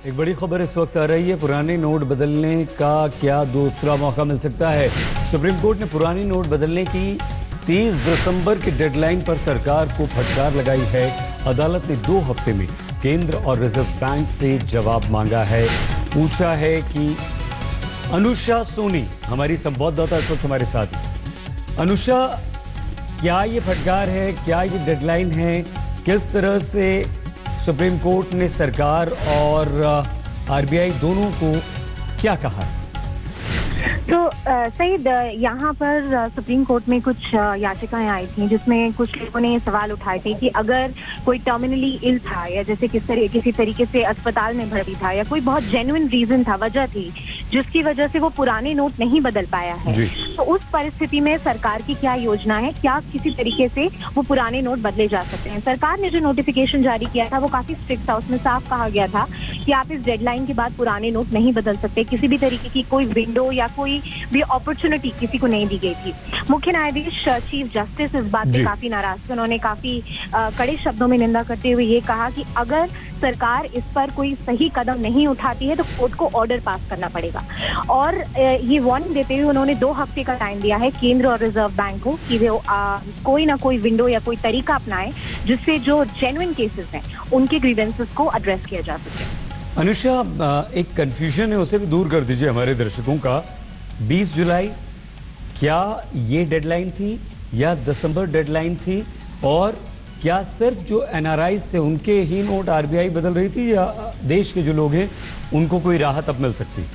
एक बड़ी खबर इस वक्त आ रही है। पुराने नोट बदलने का क्या दूसरा मौका मिल सकता है? सुप्रीम कोर्ट ने पुराने नोट बदलने की 30 दिसंबर की डेडलाइन पर सरकार को फटकार लगाई है। अदालत ने 2 हफ्ते में केंद्र और रिजर्व बैंक से जवाब मांगा है। पूछा है कि अनुषा सोनी हमारी संवाददाता इस वक्त हमारे साथ। अनुषा, क्या ये फटकार है, क्या ये डेडलाइन है, किस तरह से सुप्रीम कोर्ट ने सरकार और आरबीआई दोनों को क्या कहा है? तो सईद, यहाँ पर सुप्रीम कोर्ट में कुछ याचिकाएं आई थी जिसमें कुछ लोगों ने ये सवाल उठाए थे कि अगर कोई टर्मिनली इल था या जैसे किसी तरीके से अस्पताल में भर्ती था या कोई बहुत जेन्युइन रीजन था, वजह थी जिसकी वजह से वो पुराने नोट नहीं बदल पाया है, तो उस परिस्थिति में सरकार की क्या योजना है, क्या किसी तरीके से वो पुराने नोट बदले जा सकते हैं? सरकार ने जो नोटिफिकेशन जारी किया था वो काफी स्ट्रिक्ट था। उसमें साफ कहा गया था कि आप इस डेडलाइन के बाद पुराने नोट नहीं बदल सकते। किसी भी तरीके की कोई विंडो या कोई भी अपॉर्चुनिटी किसी को नहीं दी गई थी। मुख्य न्यायाधीश चीफ जस्टिस इस बात से काफी नाराज थे। उन्होंने काफी कड़े शब्दों में निंदा करते हुए ये कहा कि अगर सरकार इस पर कोई सही कदम नहीं उठाती है तो कोर्ट को ऑर्डर पास करना पड़ेगा। और ये वार्निंग देते हुए उन्होंने 2 हफ्ते का टाइम दिया है केंद्र और रिजर्व बैंक को कि वे कोई ना कोई विंडो या कोई तरीका अपनाएं जिससे जो जेन्युइन केसेस हैं उनके ग्रीवेंसेस को एड्रेस किया जा सके। अनुषा, एक कंफ्यूजन है, उसे भी दूर कर दीजिए हमारे दर्शकों का। 20 जुलाई क्या ये डेडलाइन थी या दिसंबर डेडलाइन थी? और क्या सिर्फ जो एनआरआईज थे उनके ही नोट आरबीआई बदल रही थी या देश के जो लोग हैं उनको कोई राहत अब मिल सकती?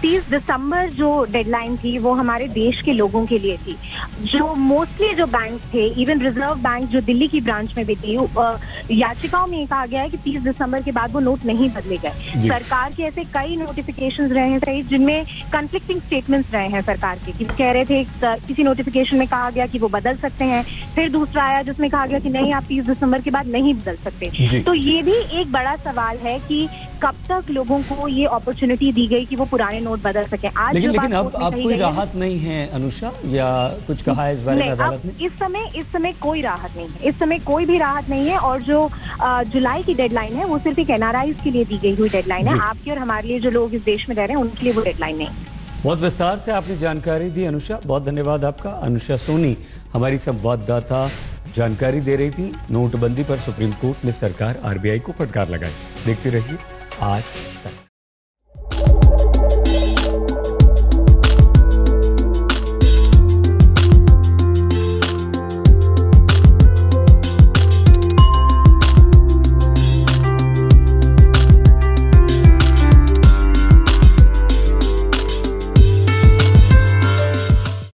30 दिसंबर जो डेडलाइन थी वो हमारे देश के लोगों के लिए थी। जो मोस्टली जो बैंक थे, इवन रिजर्व बैंक जो दिल्ली की ब्रांच में भी थी, याचिकाओं में ये कहा गया है कि 30 दिसंबर के बाद वो नोट नहीं बदले गए। सरकार के ऐसे कई नोटिफिकेशंस रहे हैं जिनमें कन्फ्लिक्टिंग स्टेटमेंट्स रहे हैं सरकार के, कि कह रहे थे किसी नोटिफिकेशन में कहा गया कि वो बदल सकते हैं, फिर दूसरा आया जिसमें कहा गया कि नहीं, आप 30 दिसंबर के बाद नहीं बदल सकते। तो ये भी एक बड़ा सवाल है कि कब तक लोगों को ये अपॉर्चुनिटी दी गई कि वो पुराने नोट बदल सके। आज लेकिन अब कोई राहत नहीं है अनुषा, या कुछ कहा है इस बारे में अदालत ने? इस समय कोई राहत नहीं है। इस समय कोई भी राहत नहीं है। और जो जुलाई की डेडलाइन है वो सिर्फ एक एनआरआईज के लिए दी गई हुई डेडलाइन है। आपके और हमारे लिए जो लोग इस देश में रह रहे हैं उनके लिए वो डेडलाइन नहीं है। बहुत विस्तार से आपने जानकारी दी अनुषा, बहुत धन्यवाद आपका। अनुषा सोनी हमारी संवाददाता जानकारी दे रही थी। नोटबंदी पर सुप्रीम कोर्ट ने सरकार आरबीआई को फटकार लगाई। देखते रहिए आज तक।